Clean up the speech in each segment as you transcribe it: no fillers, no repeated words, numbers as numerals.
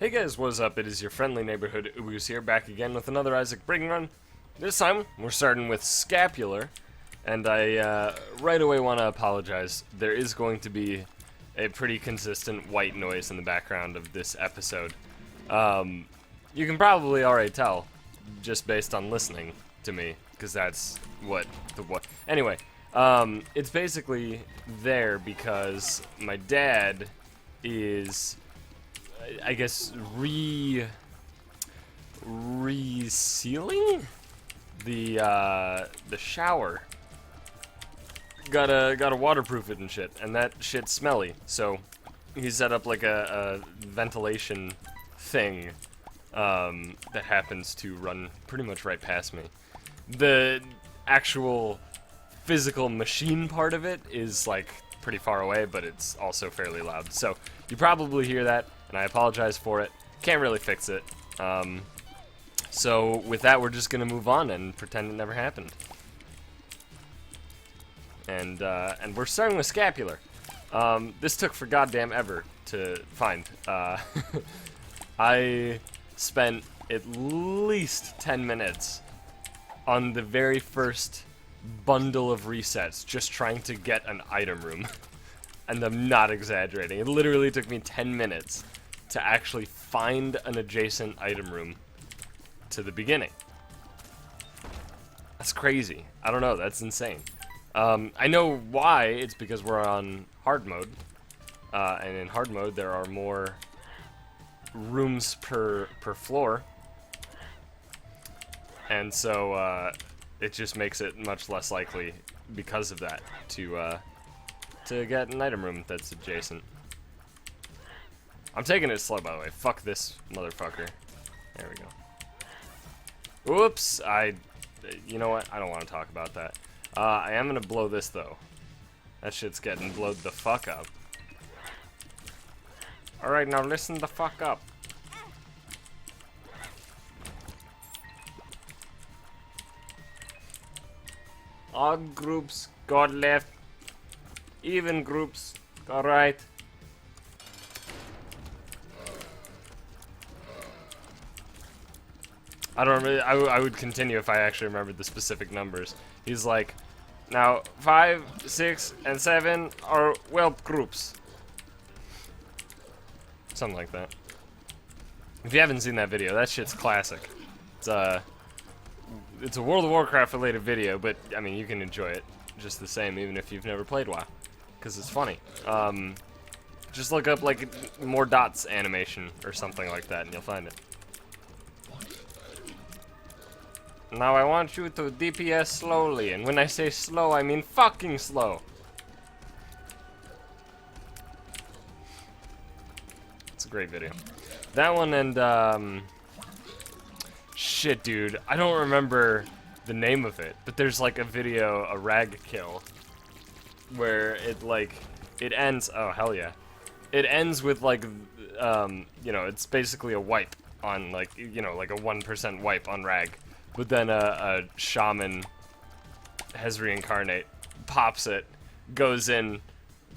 Hey guys, what's up? It is your friendly neighborhood Ubus here, back again with another Isaac Breaking Run. This time, we're starting with Scapular, and I right away want to apologize. There is going to be a pretty consistent white noise in the background of this episode. You can probably already tell, just based on listening to me, because that's Anyway, it's basically there because my dad is, I guess, resealing the shower. Gotta waterproof it and shit, and that shit's smelly. So he set up like a ventilation thing that happens to run pretty much right past me. The actual physical machine part of it is like pretty far away, but it's also fairly loud. So you probably hear that, and I apologize for it. Can't really fix it. So with that, we're just gonna move on and pretend it never happened. And we're starting with Scapular. This took for goddamn ever to find. I spent at least 10 minutes on the very first bundle of resets just trying to get an item room. And I'm not exaggerating. It literally took me 10 minutes to actually find an adjacent item room to the beginning. That's crazy. I don't know, that's insane. I know why. It's because we're on hard mode. And in hard mode there are more rooms per floor. And so it just makes it much less likely because of that to get an item room that's adjacent. I'm taking it slow, by the way. Fuck this motherfucker. There we go. Whoops! You know what? I don't want to talk about that. I am gonna blow this, though. That shit's getting blowed the fuck up. Alright, now listen the fuck up. Odd groups, go left. Even groups, go right. I don't really, I would continue if I actually remembered the specific numbers. He's like, now 5, 6, and 7 are whelp groups. Something like that. If you haven't seen that video, that shit's classic. It's a World of Warcraft related video, but I mean, you can enjoy it just the same, even if you've never played WoW, because it's funny. Just look up like more dots animation or something like that, and you'll find it. Now I want you to DPS slowly, and when I say slow, I mean fucking slow. It's a great video. That one and shit, dude, I don't remember the name of it, but there's like a video, a rag kill, where it ends, oh hell yeah. It ends with like, you know, it's basically a wipe on like, you know, like a 1% wipe on rag. But then a shaman has reincarnate, pops it, goes in,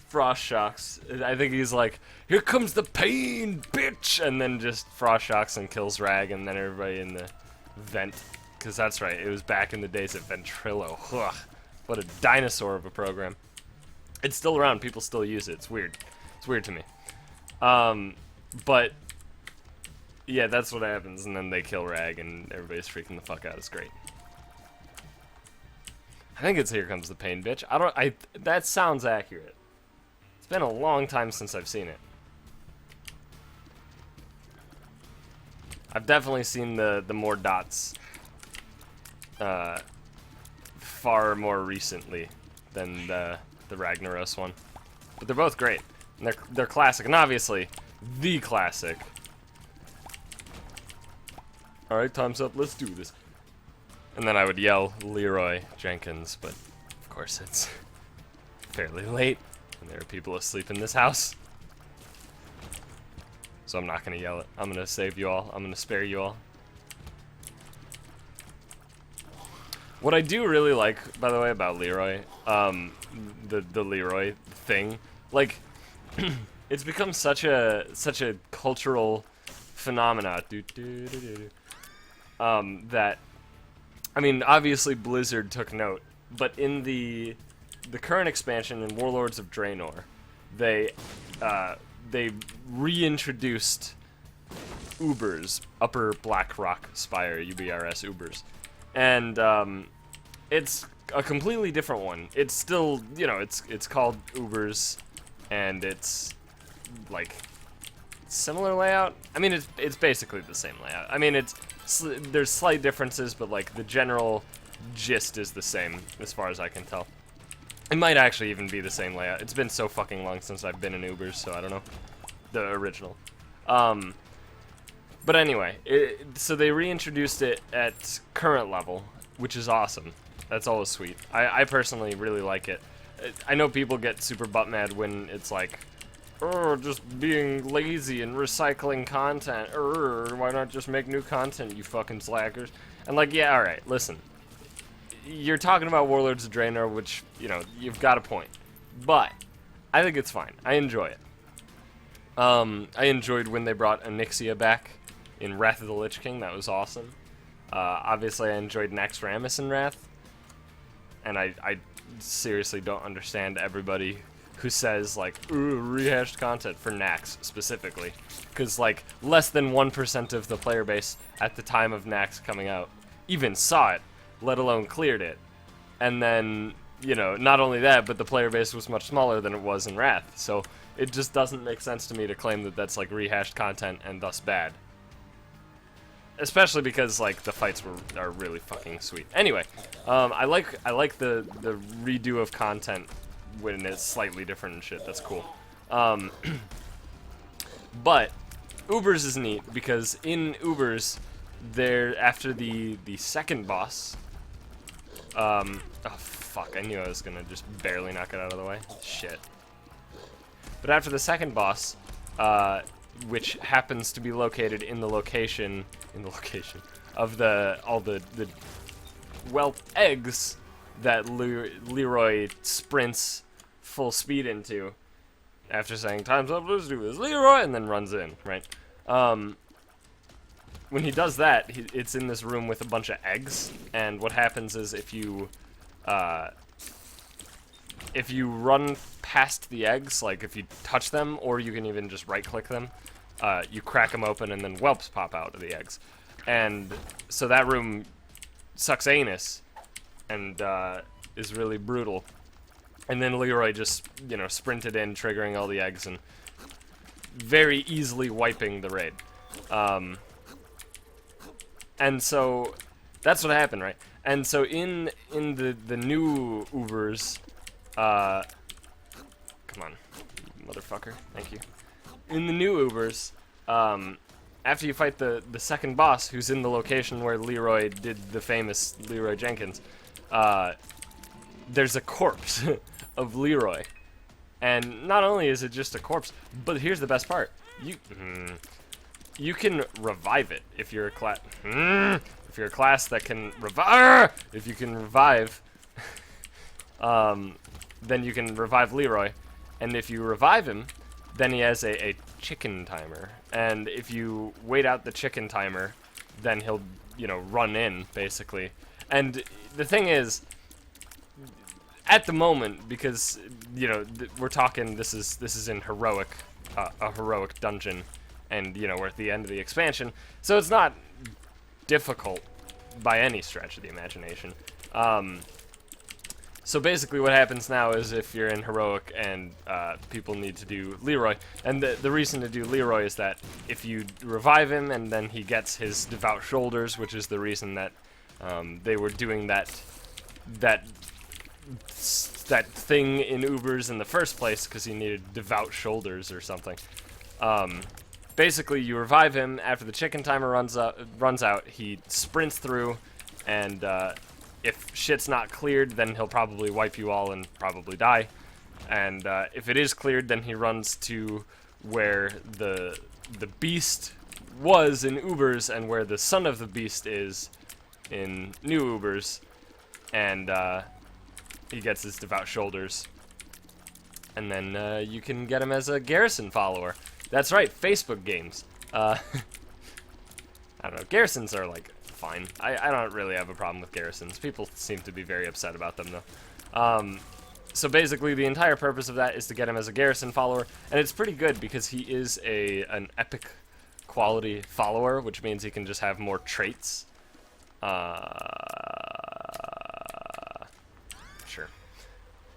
frost shocks. I think he's like, here comes the pain, bitch! And then just frost shocks and kills Rag, and then everybody in the vent. Because that's right, it was back in the days of Ventrilo. Ugh, what a dinosaur of a program. It's still around, people still use it. It's weird. It's weird to me. But yeah, that's what happens, and then they kill Rag, and everybody's freaking the fuck out. It's great. I think it's Here Comes the Pain, bitch. That sounds accurate. It's been a long time since I've seen it. I've definitely seen the more dots far more recently than the Ragnaros one. But they're both great. And they're classic, and obviously, the classic. Alright, time's up, let's do this. And then I would yell Leroy Jenkins, but of course it's fairly late, and there are people asleep in this house. So I'm not gonna yell it. I'm gonna save you all. I'm gonna spare you all. What I do really like, by the way, about Leroy, the Leroy thing, like, it's become such a cultural phenomena. That, I mean, obviously Blizzard took note, but in the current expansion in Warlords of Draenor, they reintroduced Ubers, Upper Blackrock Spire, UBRS Ubers, and it's a completely different one. It's still, you know, it's called Ubers, and it's like similar layout. I mean, it's basically the same layout. I mean, there's slight differences, but like the general gist is the same as far as I can tell. It might actually even be the same layout. It's been so fucking long since I've been in Ubers, so I don't know. The original. But anyway, so they reintroduced it at current level, which is awesome. That's always sweet. I personally really like it. I know people get super butt mad when it's like, oh, just being lazy and recycling content. Why not just make new content, you fucking slackers? And like, yeah, alright, listen. You're talking about Warlords of Draenor, which, you know, you've got a point. But I think it's fine. I enjoy it. I enjoyed when they brought Onyxia back in Wrath of the Lich King. That was awesome. Obviously, I enjoyed Naxxramas in Wrath. And I seriously don't understand everybody who says, like, ooh, rehashed content for Nax specifically. Because, like, less than 1% of the player base at the time of Nax coming out even saw it, let alone cleared it. And then, you know, not only that, but the player base was much smaller than it was in Wrath. So it just doesn't make sense to me to claim that that's, like, rehashed content and thus bad. Especially because, like, the fights are really fucking sweet. Anyway, I like the redo of content when it's slightly different and shit. That's cool. But Ubers is neat because in Ubers, there after the second boss. Oh fuck! I knew I was gonna just barely knock it out of the way. Shit. But after the second boss, which happens to be located in the location of all the whelp eggs that Leroy sprints full speed into after saying time's up, let's do this, Leroy, and then runs in, right? When he does that, it's in this room with a bunch of eggs, and what happens is if you run past the eggs, like if you touch them, or you can even just right-click them, you crack them open and then whelps pop out of the eggs. And so that room sucks anus and is really brutal. And then Leroy just, you know, sprinted in, triggering all the eggs and very easily wiping the raid. And so that's what happened, right? And so in the new Ubers, come on, motherfucker, thank you. In the new Ubers, after you fight the second boss, who's in the location where Leroy did the famous Leroy Jenkins, there's a corpse of Leroy. And not only is it just a corpse, but here's the best part. You can revive it if you're a class. If you're a class that can revive, if you can revive, then you can revive Leroy. And if you revive him, then he has a chicken timer. And if you wait out the chicken timer, then he'll, you know, run in basically. And the thing is, at the moment, because you know we're talking, this is in heroic, a heroic dungeon. And, you know, we're at the end of the expansion, so it's not difficult by any stretch of the imagination. So basically what happens now is if you're in Heroic and people need to do Leroy, and the reason to do Leroy is that if you revive him and then he gets his devout shoulders, which is the reason that they were doing that thing in Ubers in the first place, because he needed devout shoulders or something. Basically, you revive him after the chicken timer runs out. He sprints through, and if shit's not cleared, then he'll probably wipe you all and probably die. And if it is cleared, then he runs to where the beast was in Ubers and where the son of the beast is in new Ubers, and he gets his devout shoulders. And then you can get him as a garrison follower. That's right, Facebook games. I don't know. Garrisons are, like, fine. I don't really have a problem with garrisons. People seem to be very upset about them, though. So basically, the entire purpose of that is to get him as a garrison follower, and it's pretty good because he is an epic quality follower, which means he can just have more traits. Sure.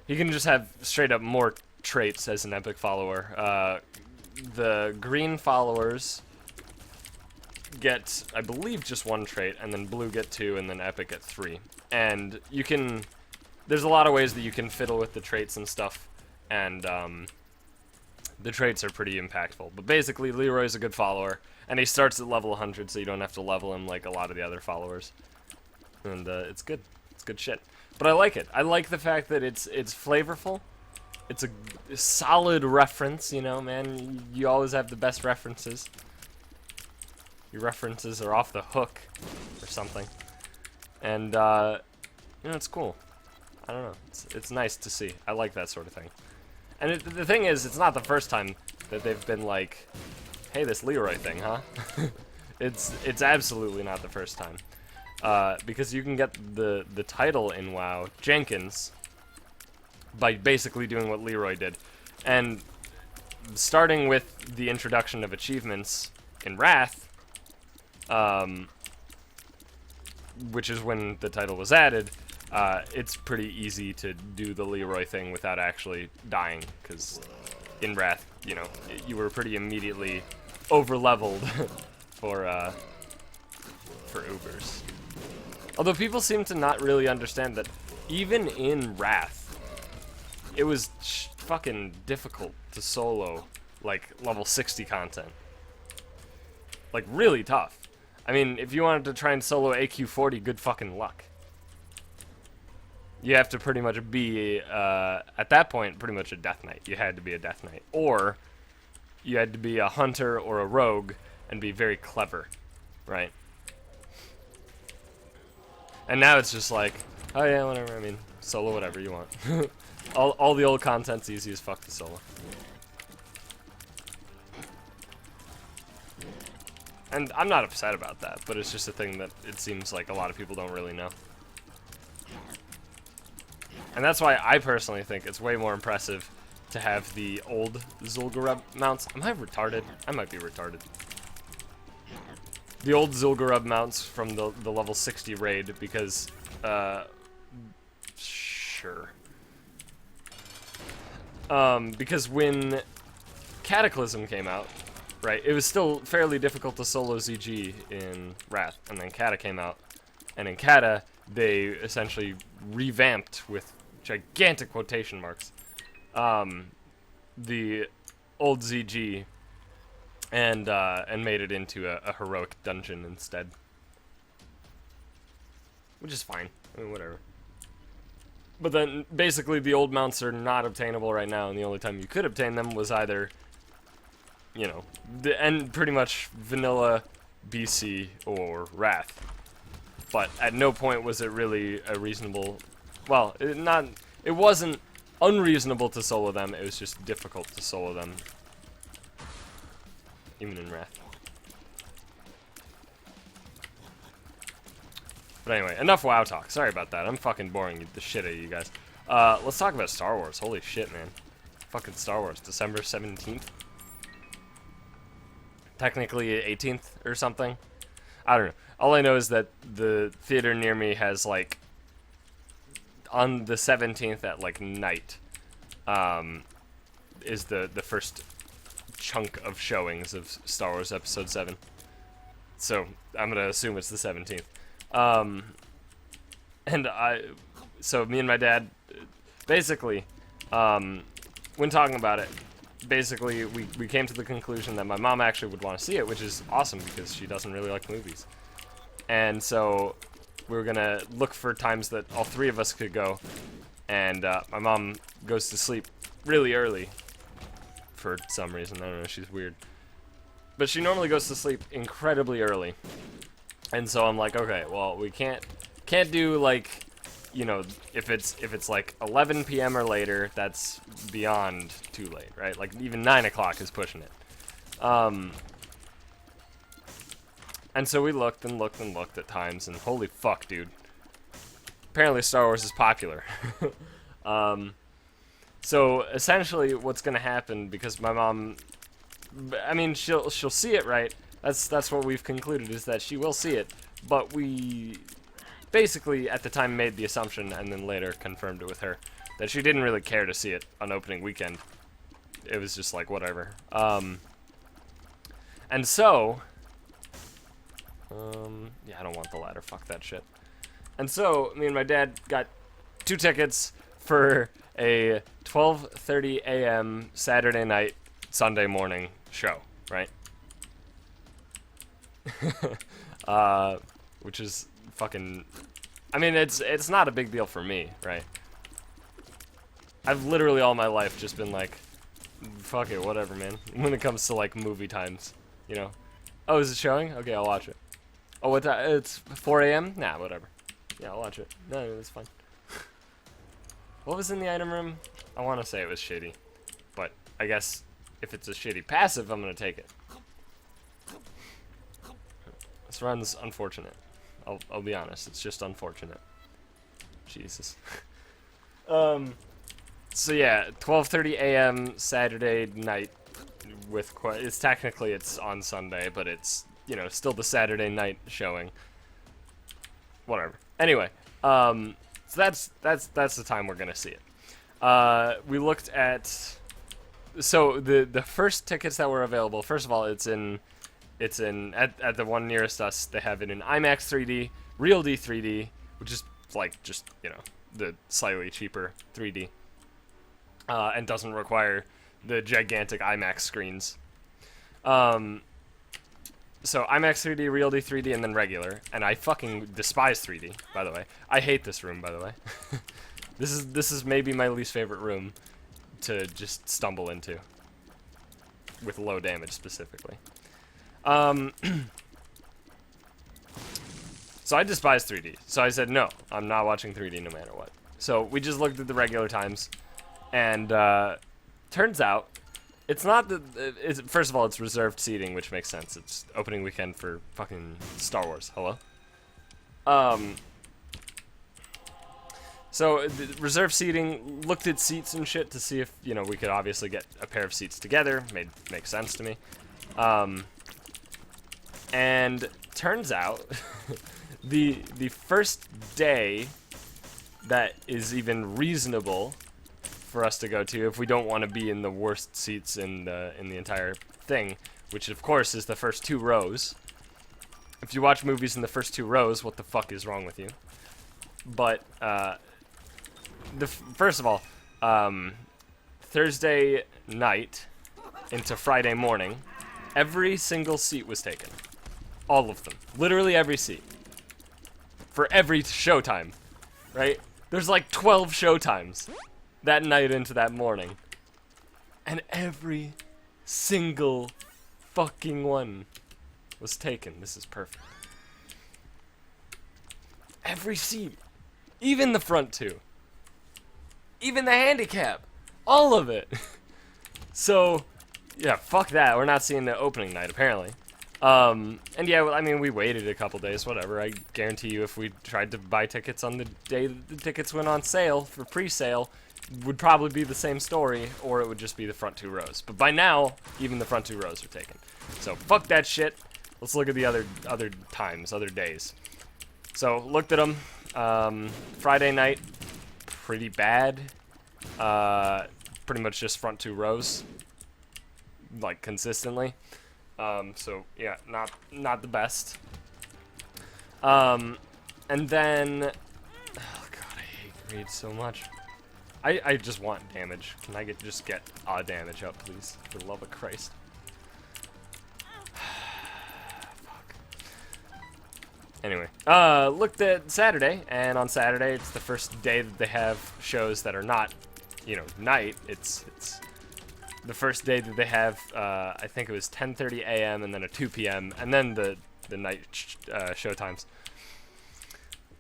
He can just have straight up more traits as an epic follower. The green followers get, I believe, just one trait, and then blue get 2, and then epic get 3. And you can, there's a lot of ways that you can fiddle with the traits and stuff, and the traits are pretty impactful. But basically, Leroy's a good follower, and he starts at level 100, so you don't have to level him like a lot of the other followers. And it's good. It's good shit. But I like it. I like the fact that it's flavorful. It's a solid reference, you know, man. You always have the best references. Your references are off the hook or something. And, you know, it's cool. I don't know. It's nice to see. I like that sort of thing. And the thing is, it's not the first time that they've been like, hey, this Leroy thing, huh? It's absolutely not the first time. Because you can get the title in WoW, Jenkins, by basically doing what Leroy did. And starting with the introduction of achievements in Wrath, which is when the title was added, it's pretty easy to do the Leroy thing without actually dying, because in Wrath, you know, you were pretty immediately over-leveled for Ubers. Although people seem to not really understand that even in Wrath, it was fucking difficult to solo, like, level 60 content. Like, really tough. I mean, if you wanted to try and solo AQ40, good fucking luck. You have to pretty much be, at that point, pretty much a Death Knight. You had to be a Death Knight. Or, you had to be a Hunter or a Rogue and be very clever, right? And now it's just like, oh yeah, whatever, I mean, solo whatever you want. all the old content's easy as fuck to solo. And I'm not upset about that, but it's just a thing that it seems like a lot of people don't really know. And that's why I personally think it's way more impressive to have the old Zul'Gurub mounts. Am I retarded? I might be retarded. The old Zul'Gurub mounts from the level 60 raid, because, sure. Because when Cataclysm came out, right, it was still fairly difficult to solo ZG in Wrath, and then Kata came out, and in Kata, they essentially revamped, with gigantic quotation marks, the old ZG, and made it into a heroic dungeon instead. Which is fine. I mean, whatever. But then, basically, the old mounts are not obtainable right now, and the only time you could obtain them was either, you know, and pretty much vanilla, BC, or Wrath. But at no point was it really a reasonable... Well, it wasn't unreasonable to solo them, it was just difficult to solo them. Even in Wrath. But anyway, enough WoW talk. Sorry about that. I'm fucking boring the shit out of you guys. Let's talk about Star Wars. Holy shit, man. Fucking Star Wars. December 17th? Technically 18th or something? I don't know. All I know is that the theater near me has, like, on the 17th at, like, night, is the first chunk of showings of Star Wars Episode 7. So, I'm gonna assume it's the 17th. So me and my dad, basically, when talking about it, basically we came to the conclusion that my mom actually would want to see it, which is awesome because she doesn't really like movies. And so we were gonna look for times that all three of us could go, and my mom goes to sleep really early for some reason. I don't know, she's weird. But she normally goes to sleep incredibly early. And so I'm like, okay, well, we can't do, like, you know, if it's like 11 p.m. or later, that's beyond too late, right? Like, even 9 o'clock is pushing it. And so we looked and looked and looked at times, and holy fuck, dude. Apparently Star Wars is popular. So essentially what's going to happen, because my mom, I mean, she'll see it, right? That's what we've concluded, is that she will see it. But we basically at the time made the assumption, and then later confirmed it with her, that she didn't really care to see it on opening weekend. It was just like, whatever. And so, yeah, I don't want the ladder, fuck that shit. And so, me and my dad got 2 tickets for a 12:30 a.m. Saturday night, Sunday morning show, right? Which is fucking, I mean, it's not a big deal for me, right? I've literally all my life just been like, fuck it, whatever, man. When it comes to like movie times, you know. Oh, is it showing? Okay, I'll watch it. Oh, what time? It's 4 a.m.? Nah, whatever. Yeah, I'll watch it. No, it's fine. What was in the item room? I want to say it was shitty, but I guess if it's a shitty passive, I'm gonna take it. This run's unfortunate. I'll be honest. It's just unfortunate. Jesus. So yeah, 12:30 a.m. Saturday night with it's technically it's on Sunday, but it's, you know, still the Saturday night showing. Whatever. Anyway, so that's the time we're gonna see it. We looked at, so the first tickets that were available. First of all, it's in at the one nearest us. They have it in IMAX 3D, Real D 3D, which is like just, you know, the slightly cheaper 3D. And doesn't require the gigantic IMAX screens. So IMAX 3D, Real D 3D, and then regular. And I fucking despise 3D, by the way. I hate this room, by the way. This is maybe my least favorite room to just stumble into, with low damage specifically. So I despise 3D. So I said no, I'm not watching 3D no matter what. So we just looked at the regular times. And turns out, it's not the. First of all, it's reserved seating, which makes sense. It's opening weekend for fucking Star Wars. Hello. So the reserved seating, looked at seats and shit to see if, you know, we could obviously get a pair of seats together. Makes sense to me. And turns out, the first day that is even reasonable for us to go to, if we don't want to be in the worst seats in the entire thing, which of course is the first 2 rows. If you watch movies in the first 2 rows, what the fuck is wrong with you? But first of all, Thursday night into Friday morning, every single seat was taken, all of them, literally every seat, for every showtime, right? There's like 12 showtimes that night into that morning. And every single fucking one was taken. This is perfect. Every seat. Even the front 2. Even the handicap. All of it. So, yeah, fuck that. We're not seeing the opening night, apparently. And yeah, well, I mean, we waited a couple days, whatever. I guarantee you if we tried to buy tickets on the day that the tickets went on sale for pre-sale, would probably be the same story, or it would just be the front 2 rows. But by now, even the front 2 rows are taken. So fuck that shit. Let's look at the other times, other days. So looked at them. Friday night, pretty bad. Pretty much just front 2 rows, like consistently. So yeah, not the best. And then, oh god, I hate greed so much. I just want damage. Can I just get damage up, please? For the love of Christ. Fuck. Anyway, looked at Saturday, and on Saturday it's the first day that they have shows that are not, you know, night. It's the first day that they have. I think it was 10:30 a.m. and then a 2 p.m. and then the night show times.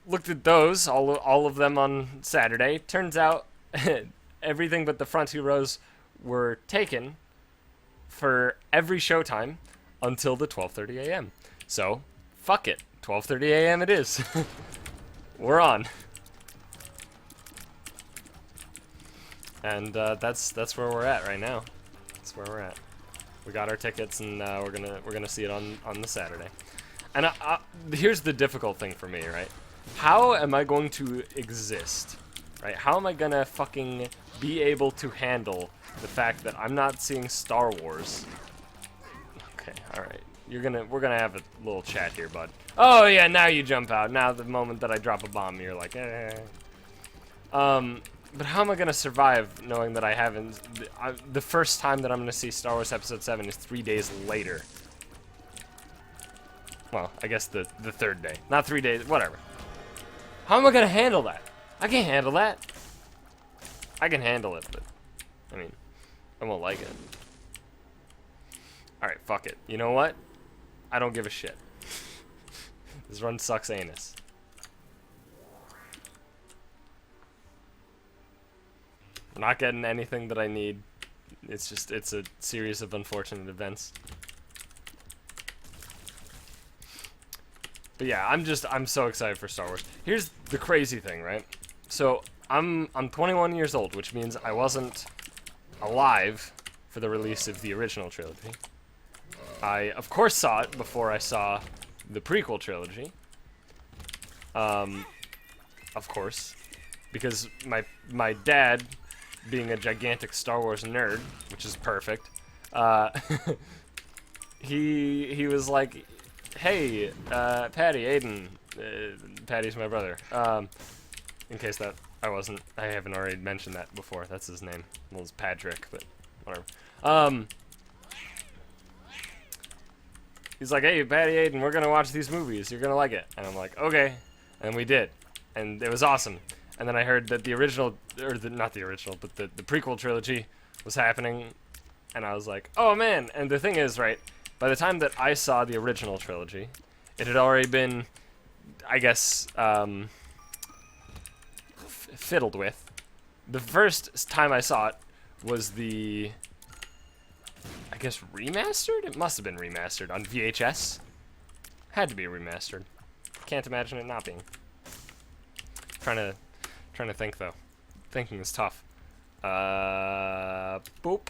Looked at those, all of them on Saturday. Turns out everything but the front 2 rows were taken for every showtime until the 12:30 a.m. So fuck it. 12:30 a.m. it is. We're on. And that's where we're at right now. That's where we're at. We got our tickets, and we're gonna see it on the Saturday. And here's the difficult thing for me, right? How am I going to exist, right? How am I gonna fucking be able to handle the fact that I'm not seeing Star Wars? Okay, all right. We're gonna have a little chat here, bud. Oh yeah, now you jump out. Now the moment that I drop a bomb, you're like, eh. But how am I gonna survive knowing that I haven't? The first time that I'm gonna see Star Wars Episode 7 is 3 days later. Well, I guess the third day, not 3 days, whatever. How am I gonna handle that? I can't handle that. I can handle it, but I mean, I won't like it. All right, fuck it. You know what? I don't give a shit. This run sucks anus. I'm not getting anything that I need. It's a series of unfortunate events. But yeah, I'm so excited for Star Wars. Here's the crazy thing, right? So I'm 21 years old, which means I wasn't alive for the release of the original trilogy. I of course saw it before I saw the prequel trilogy. Of course, because my dad, being a gigantic Star Wars nerd, which is perfect, he was like, hey, Patty, Aiden, Patty's my brother, in case that I haven't already mentioned that before. That's his name. Well, it's Patrick, but whatever. He's like, hey, Patty, Aiden, we're gonna watch these movies. You're gonna like it. And I'm like, okay. And we did. And it was awesome. And then I heard that the original, or not the original, but the prequel trilogy was happening. And I was like, oh man. And the thing is, right, by the time that I saw the original trilogy, it had already been, I guess, fiddled with. The first time I saw it was the, I guess, remastered? It must have been remastered on VHS. Had to be remastered. Can't imagine it not being. Trying to think though. Thinking is tough. Boop.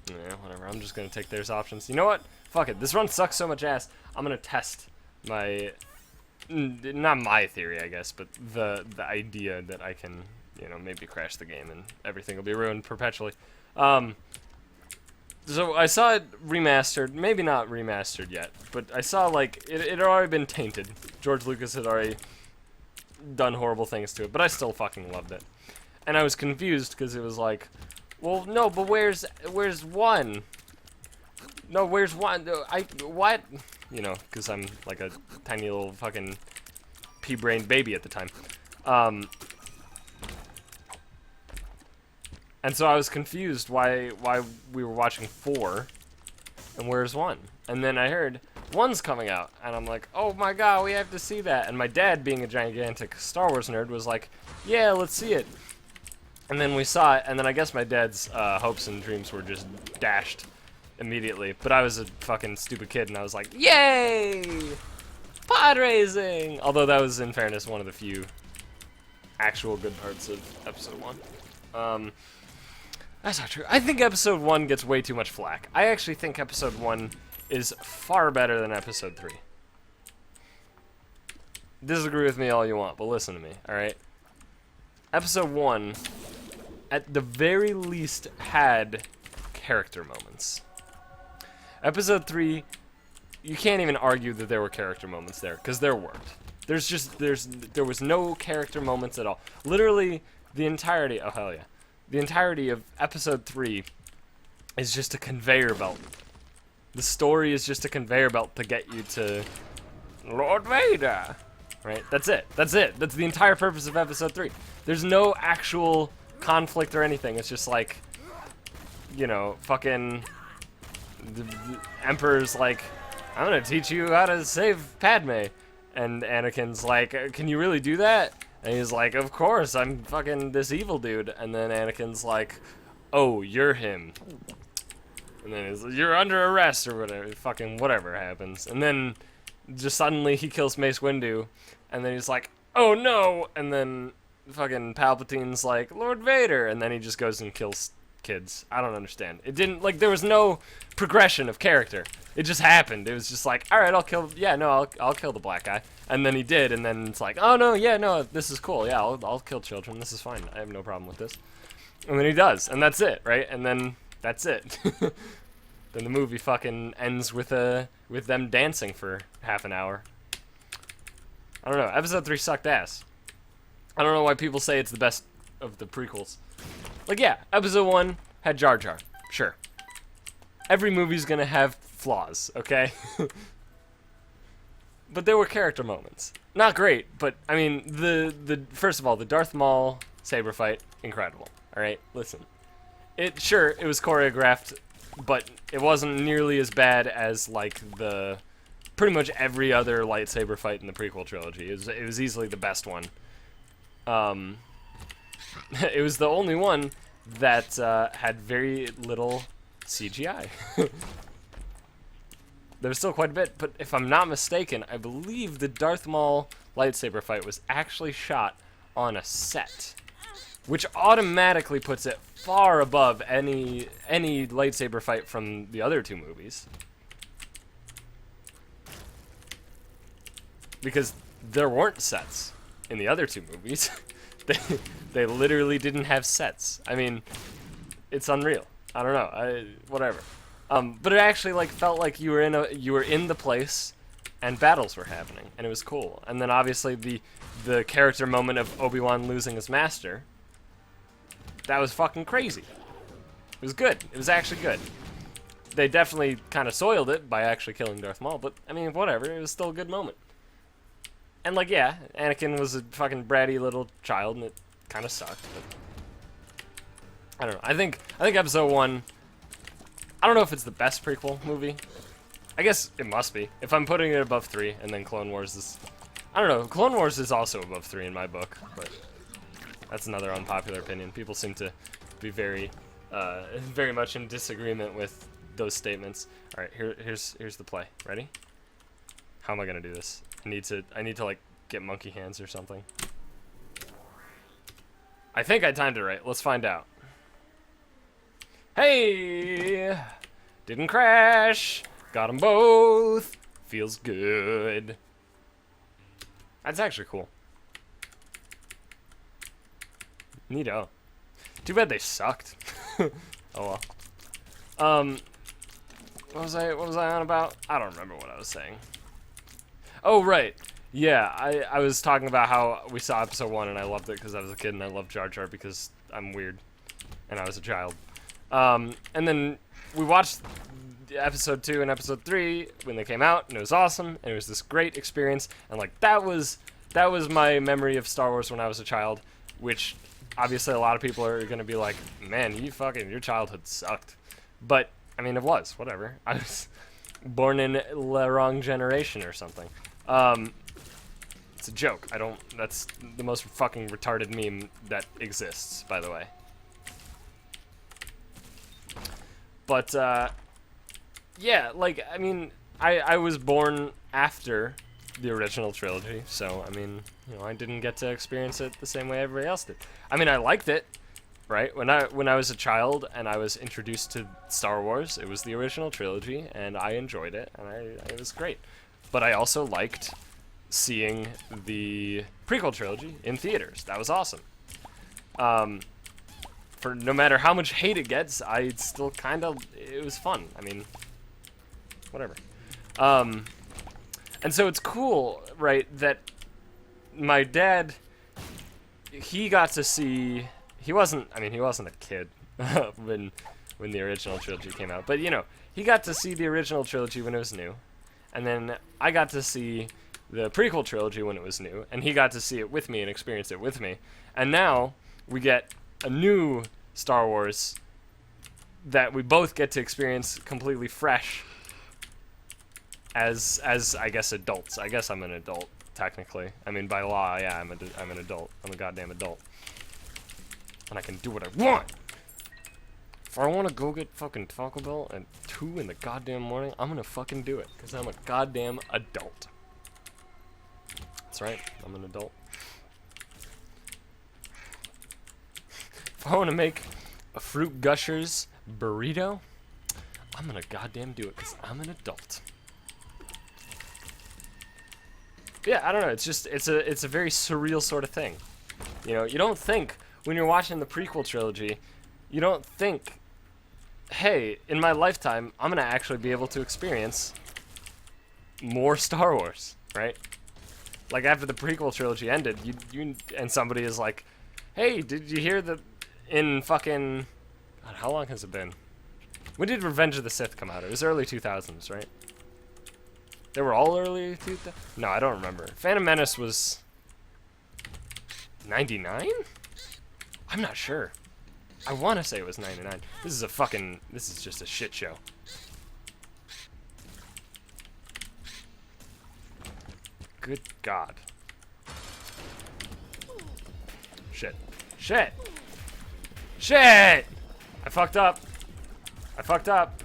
Yeah, whatever. I'm just gonna take those options. You know what? Fuck it. This run sucks so much ass. I'm gonna test my, not my theory, I guess, but the idea that I can, you know, maybe crash the game and everything will be ruined perpetually. So I saw it remastered, maybe not remastered yet, but I saw like it had already been tainted. George Lucas had already done horrible things to it, but I still fucking loved it. And I was confused because it was like, well, no, but where's one? No, where's one? What? You know, because I'm like a tiny little fucking pea-brained baby at the time. And so I was confused why we were watching 4, and where's 1? And then I heard 1's coming out, and I'm like, oh my god, we have to see that. And my dad, being a gigantic Star Wars nerd, was like, yeah, let's see it. And then we saw it, and then I guess my dad's hopes and dreams were just dashed immediately. But I was a fucking stupid kid, and I was like, yay! Pod racing! Although that was, in fairness, one of the few actual good parts of Episode 1. That's not true. I think Episode 1 gets way too much flack. I actually think Episode 1 is far better than Episode 3. Disagree with me all you want, but listen to me, alright? Episode 1, at the very least, had character moments. Episode 3, you can't even argue that there were character moments there, because there weren't. There was no character moments at all. Literally, the entirety, oh hell yeah. The entirety of Episode 3 is just a conveyor belt. The story is just a conveyor belt to get you to Lord Vader. Right? That's it. That's it. That's the entire purpose of Episode 3. There's no actual conflict or anything. It's just like, you know, fucking the Emperor's like, I'm gonna teach you how to save Padme. And Anakin's like, can you really do that? And he's like, of course, I'm fucking this evil dude. And then Anakin's like, oh, you're him. And then he's like, you're under arrest or whatever. Fucking whatever happens. And then just suddenly he kills Mace Windu, and then he's like, oh no, and then fucking Palpatine's like, Lord Vader, and then he just goes and kills kids. I don't understand. It didn't, like, there was no progression of character. It just happened. It was just like, all right, I'll kill the black guy, and then he did, and then it's like, oh no, yeah, no, this is cool, yeah, I'll kill children, this is fine, I have no problem with this, and then he does, and that's it, right? And then that's it. Then the movie fucking ends with them dancing for half an hour. I don't know. Episode 3 sucked ass. I don't know why people say it's the best of the prequels. Like, yeah, Episode 1 had Jar Jar. Sure. Every movie's gonna have flaws, okay? But there were character moments. Not great, but, I mean, first of all, the Darth Maul saber fight, incredible. Alright, listen. It was choreographed, but it wasn't nearly as bad as, like, pretty much every other lightsaber fight in the prequel trilogy. It was easily the best one. It was the only one that had very little CGI. There was still quite a bit, but if I'm not mistaken, I believe the Darth Maul lightsaber fight was actually shot on a set, which automatically puts it far above any lightsaber fight from the other two movies. Because there weren't sets in the other two movies. They literally didn't have sets. I mean, it's unreal. I don't know. Whatever. But it actually like felt like you were in the place, and battles were happening, and it was cool. And then obviously the character moment of Obi-Wan losing his master. That was fucking crazy. It was good. It was actually good. They definitely kind of soiled it by actually killing Darth Maul, but I mean, whatever. It was still a good moment. And like, yeah, Anakin was a fucking bratty little child, and it kind of sucked. But I don't know. I think Episode 1. I don't know if it's the best prequel movie. I guess it must be. If I'm putting it above 3, and then Clone Wars is, I don't know. Clone Wars is also above 3 in my book, but that's another unpopular opinion. People seem to be very much in disagreement with those statements. All right, here's the play. Ready? How am I gonna do this? I need to like get monkey hands or something. I think I timed it right. Let's find out. Hey! Didn't crash. Got them both. Feels good. That's actually cool. Neato. Too bad they sucked. Oh well. What was I on about? I don't remember what I was saying. Oh, right. Yeah, I was talking about how we saw Episode 1 and I loved it because I was a kid and I loved Jar Jar because I'm weird and I was a child. And then we watched Episode 2 and Episode 3 when they came out, and it was awesome, and it was this great experience, and like that was my memory of Star Wars when I was a child, which obviously a lot of people are going to be like, man, your childhood sucked. But, I mean, it was, whatever. I was born in the wrong generation or something. It's a joke. That's the most fucking retarded meme that exists, by the way. But, yeah, like, I mean, I was born after the original trilogy, so, I mean, you know, I didn't get to experience it the same way everybody else did. I mean, I liked it, right? When I was a child and I was introduced to Star Wars, it was the original trilogy, and I enjoyed it, and it was great. But I also liked seeing the prequel trilogy in theaters. That was awesome. For no matter how much hate it gets, I still it was fun. I mean, whatever. And so it's cool, right, that my dad, he got to see, he wasn't a kid when the original trilogy came out, but, you know, he got to see the original trilogy when it was new, and then I got to see the prequel trilogy when it was new, and he got to see it with me and experience it with me, and now we get a new Star Wars that we both get to experience completely fresh as I guess adults. I guess I'm an adult technically. I mean, by law, yeah, I'm an adult. I'm a goddamn adult, and I can do what I want. If I want to go get fucking Taco Bell at 2 in the goddamn morning, I'm gonna fucking do it because I'm a goddamn adult. That's right, I'm an adult. If I want to make a Fruit Gushers burrito, I'm gonna goddamn do it, because I'm an adult. Yeah, I don't know, it's just, it's a very surreal sort of thing. You know, you don't think, when you're watching the prequel trilogy, you don't think, hey, in my lifetime, I'm gonna actually be able to experience more Star Wars, right? Like, after the prequel trilogy ended, you and somebody is like, hey, did you hear in fucking, God, how long has it been? When did Revenge of the Sith come out? It was early 2000s, right? They were all early 2000s? No, I don't remember. Phantom Menace was 99? I'm not sure. I want to say it was 99. This is just a shit show. Good God. Shit. Shit! Shit! I fucked up. I fucked up.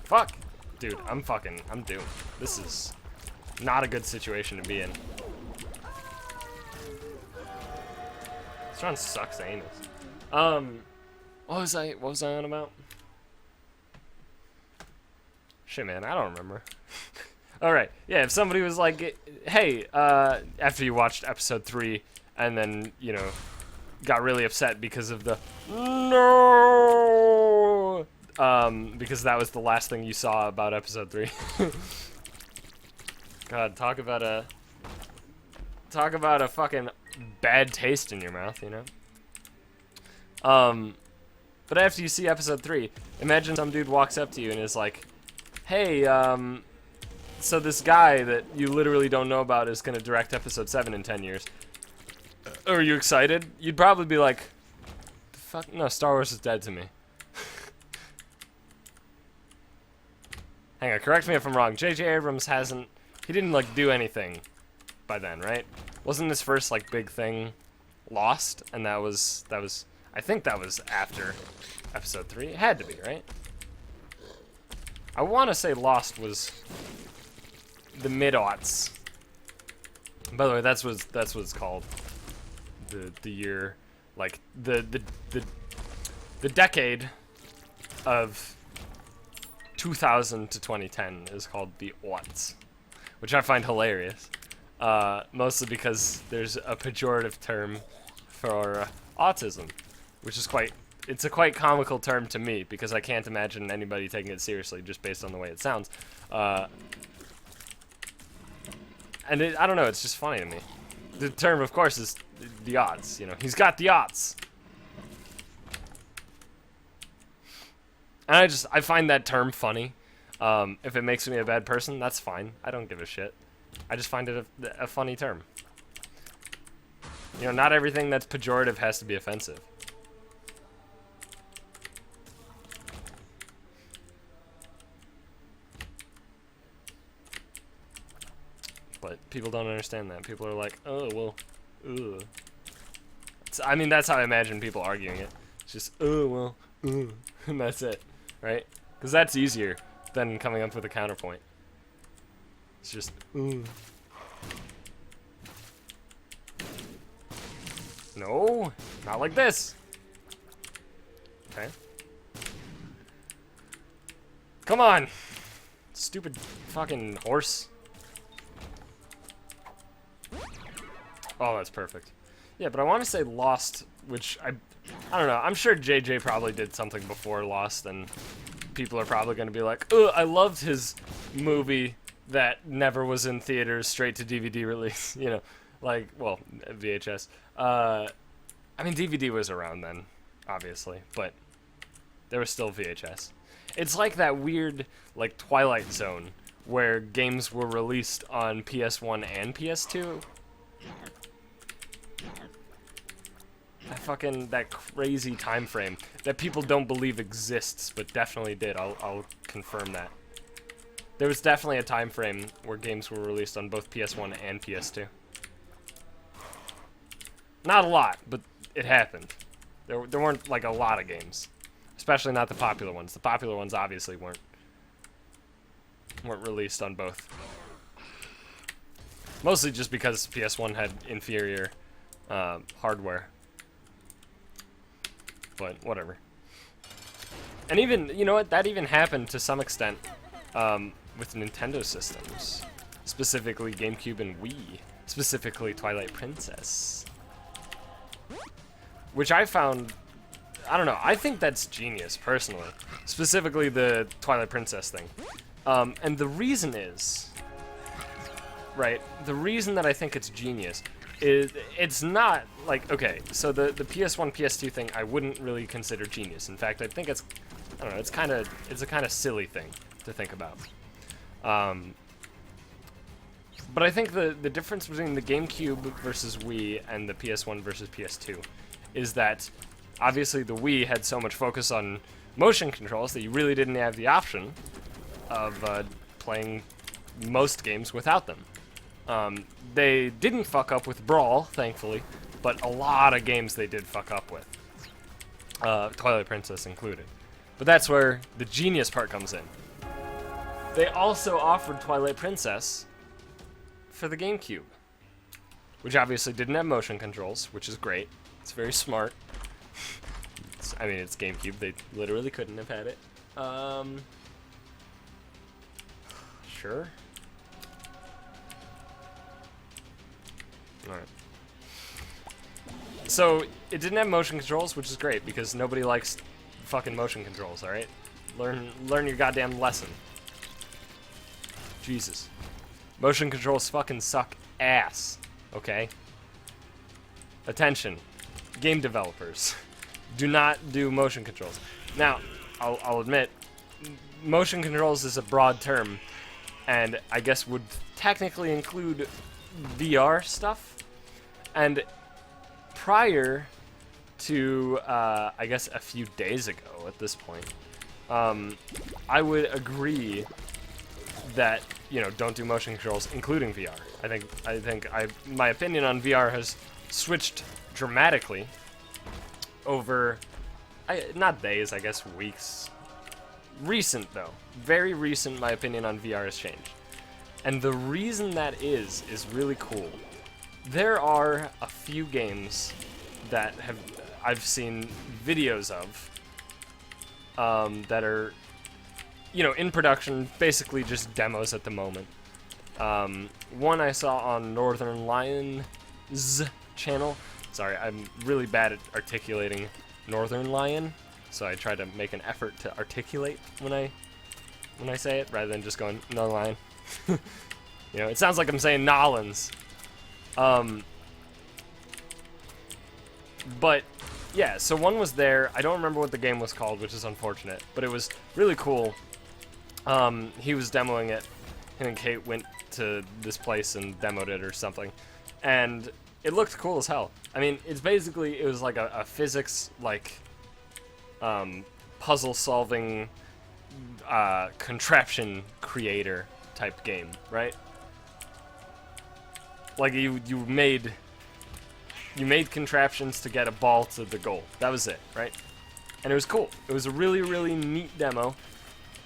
Fuck! Dude, I'm doomed. This is not a good situation to be in. This run sucks anus. What was I on about? Shit, man, I don't remember. Alright, yeah, if somebody was like, hey, after you watched episode 3, and then, you know, got really upset because of the no, because that was the last thing you saw about episode 3. God, talk about a fucking bad taste in your mouth, you know? But after you see episode 3, imagine some dude walks up to you and is like, hey, so this guy that you literally don't know about is gonna direct episode 7 in 10 years. Are you excited? You'd probably be like, fuck, no, Star Wars is dead to me. Hang on, correct me if I'm wrong. J.J. Abrams he didn't, like, do anything by then, right? Wasn't his first, like, big thing Lost? And that was, I think that was after episode 3. It had to be, right? I want to say Lost was the mid-aughts. By the way, that's what it's called. The year, like, the decade of 2000 to 2010 is called the aughts, which I find hilarious. Mostly because there's a pejorative term for autism, which is it's a quite comical term to me, because I can't imagine anybody taking it seriously just based on the way it sounds. And I don't know, it's just funny to me. The term, of course, is the odds, you know. He's got the odds. And I find that term funny. If it makes me a bad person, that's fine. I don't give a shit. I just find it a funny term. You know, not everything that's pejorative has to be offensive. But people don't understand that. People are like, oh, well, ugh. I mean, that's how I imagine people arguing it. It's just, oh, well, ugh. And that's it, right? Because that's easier than coming up with a counterpoint. It's just, ugh. No, not like this. Okay. Come on. Stupid fucking horse. Oh, that's perfect. Yeah, but I want to say Lost, which I don't know. I'm sure JJ probably did something before Lost, and people are probably going to be like, "Oh, I loved his movie that never was in theaters, straight to DVD release." You know, like, well, VHS. I mean, DVD was around then, obviously, but there was still VHS. It's like that weird, like, Twilight Zone, where games were released on PS1 and PS2. That crazy time frame that people don't believe exists, but definitely did. I'll confirm that. There was definitely a time frame where games were released on both PS1 and PS2. Not a lot, but it happened. There weren't, like, a lot of games. Especially not the popular ones. The popular ones obviously weren't released on both. Mostly just because PS1 had inferior hardware. But whatever. And even, you know what, that even happened to some extent with Nintendo systems. Specifically GameCube and Wii. Specifically Twilight Princess. Which I found, I don't know, I think that's genius, personally. Specifically the Twilight Princess thing. And the reason is, right, the reason that I think it's genius is it's not like, okay, so the PS1, PS2 thing I wouldn't really consider genius. In fact, I think it's, I don't know, it's a kind of silly thing to think about. But I think the difference between the GameCube versus Wii and the PS1 versus PS2 is that obviously the Wii had so much focus on motion controls that you really didn't have the option of playing most games without them. They didn't fuck up with Brawl, thankfully, but a lot of games they did fuck up with. Twilight Princess included. But that's where the genius part comes in. They also offered Twilight Princess for the GameCube, which obviously didn't have motion controls, which is great. It's very smart. I mean, it's GameCube. They literally couldn't have had it. Sure. Alright. So, it didn't have motion controls, which is great, because nobody likes fucking motion controls, alright? Learn your goddamn lesson. Jesus. Motion controls fucking suck ass, okay? Attention. Game developers. Do not do motion controls. Now, I'll admit, motion controls is a broad term, and I guess would technically include VR stuff. And prior to, I guess a few days ago at this point, I would agree that, you know, don't do motion controls, including VR. I think my opinion on VR has switched dramatically over, not days, I guess weeks. Recent, though. Very recent, my opinion on VR has changed. And the reason that is really cool. There are a few games that I've seen videos of that are, you know, in production, basically just demos at the moment. One I saw on Northern Lion's channel. Sorry, I'm really bad at articulating Northern Lion, so I try to make an effort to articulate when I say it, rather than just going Northern Lion. You know, it sounds like I'm saying Nolans. But yeah, so one was there. I don't remember what the game was called, which is unfortunate, but it was really cool. He was demoing it. Him and Kate went to this place and demoed it or something, and it looked cool as hell. I mean, it's basically, it was like a physics, like, puzzle-solving, contraption creator type game, right? Like, you made contraptions to get a ball to the goal. That was it, right? And it was cool. It was a really, really neat demo,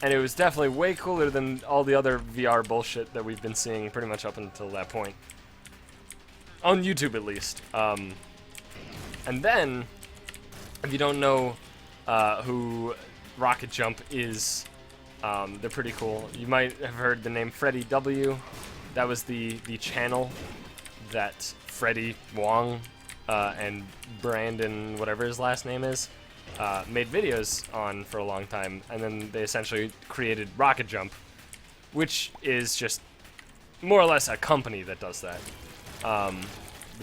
and it was definitely way cooler than all the other VR bullshit that we've been seeing pretty much up until that point. On YouTube, at least. And then, if you don't know who Rocket Jump is, they're pretty cool. You might have heard the name Freddy W. That was the channel that Freddie Wong and Brandon, whatever his last name is, made videos on for a long time. And then they essentially created Rocket Jump, which is just more or less a company that does that.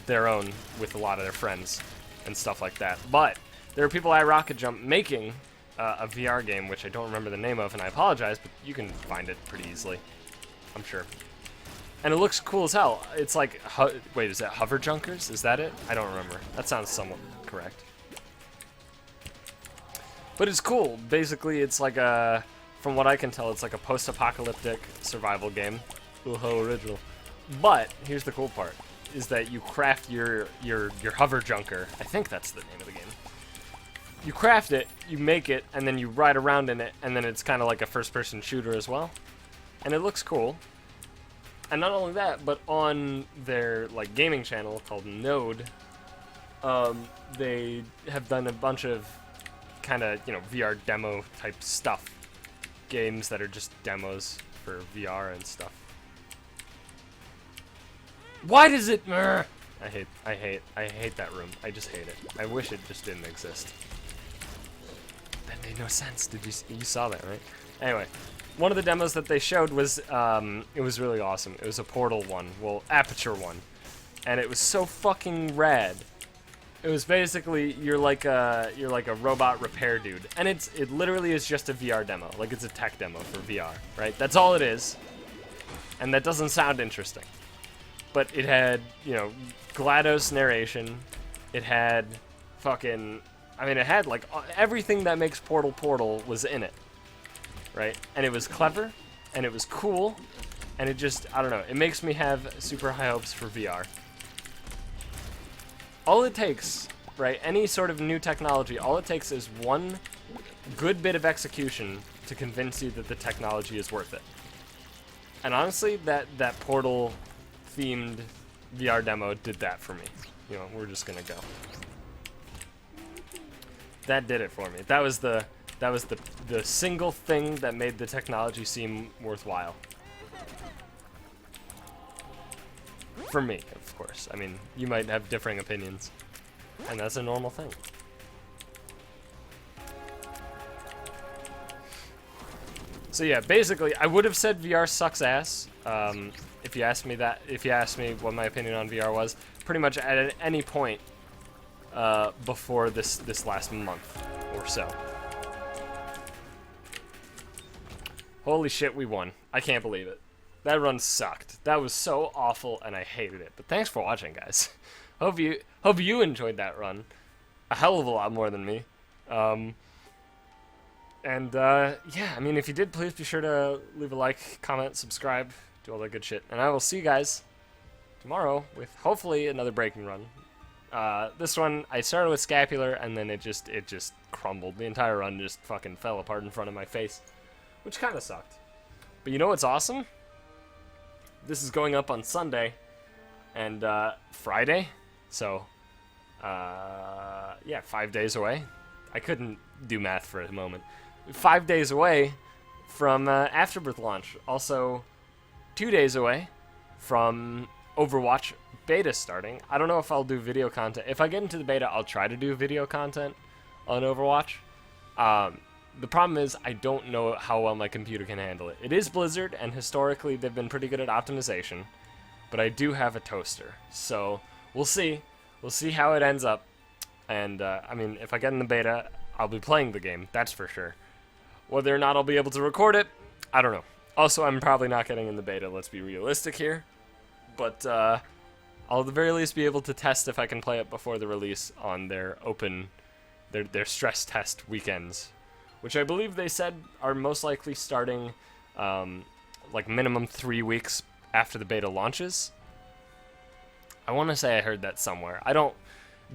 Their own, with a lot of their friends and stuff like that. But there are people at Rocket Jump making a VR game, which I don't remember the name of, and I apologize, but you can find it pretty easily, I'm sure. And it looks cool as hell. It's like, wait, is that Hover Junkers? Is that it? I don't remember. That sounds somewhat correct. But it's cool. Basically, it's like a, from what I can tell, it's like a post-apocalyptic survival game. Ooh, original. But here's the cool part, is that you craft your Hover Junker. I think that's the name of the game. you craft it, you make it, and then you ride around in it, and then it's kind of like a first-person shooter as well. And it looks cool. And not only that, but on their like gaming channel called Node, they have done a bunch of kind of, you know, VR demo type stuff. Games that are just demos for VR and stuff. Why does it... I hate that room. I just hate it. I wish it just didn't exist. That made no sense. You saw that, right? Anyway, one of the demos that they showed was, it was really awesome. It was a Portal one, well, Aperture one. And it was so fucking rad. It was basically, you're like a robot repair dude. And it literally is just a VR demo. Like, it's a tech demo for VR, right? That's all it is. And that doesn't sound interesting. But it had, you know, GLaDOS narration. It had fucking... I mean, it had, like, everything that makes Portal was in it. Right? And it was clever. And it was cool. And it just, I don't know. It makes me have super high hopes for VR. All it takes, right, any sort of new technology, all it takes is one good bit of execution to convince you that the technology is worth it. And honestly, that Portal-themed VR demo did that for me. You know, we're just gonna go. That did it for me. That was the single thing that made the technology seem worthwhile. For me, of course. I mean, you might have differing opinions, and that's a normal thing. So yeah, basically, I would have said VR sucks ass if you asked me what my opinion on VR was, pretty much at any point before this last month or so. Holy shit, we won! I can't believe it. That run sucked. That was so awful, and I hated it. But thanks for watching, guys. Hope you enjoyed that run a hell of a lot more than me. Yeah, I mean, if you did, please be sure to leave a like, comment, subscribe, do all that good shit. And I will see you guys tomorrow with hopefully another breaking run. This one, I started with scapular, and then it just crumbled. The entire run just fucking fell apart in front of my face, which kind of sucked. But you know what's awesome? This is going up on Sunday and Friday, so yeah, 5 days away. I couldn't do math for a moment. 5 days away from Afterbirth launch. Also, 2 days away from Overwatch beta starting. I don't know if I'll do video content. If I get into the beta, I'll try to do video content on Overwatch. The problem is I don't know how well my computer can handle it. It is Blizzard, and historically they've been pretty good at optimization, but I do have a toaster, so we'll see. We'll see how it ends up. And I mean, if I get in the beta, I'll be playing the game, that's for sure. Whether or not I'll be able to record it, I don't know. Also, I'm probably not getting in the beta, let's be realistic here. But I'll at the very least be able to test if I can play it before the release on their their stress test weekends, which I believe they said are most likely starting like minimum 3 weeks after the beta launches. I want to say I heard that somewhere.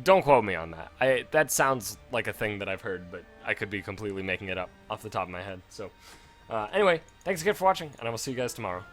Don't quote me on that. That sounds like a thing that I've heard, but I could be completely making it up off the top of my head. So anyway, thanks again for watching, and I will see you guys tomorrow.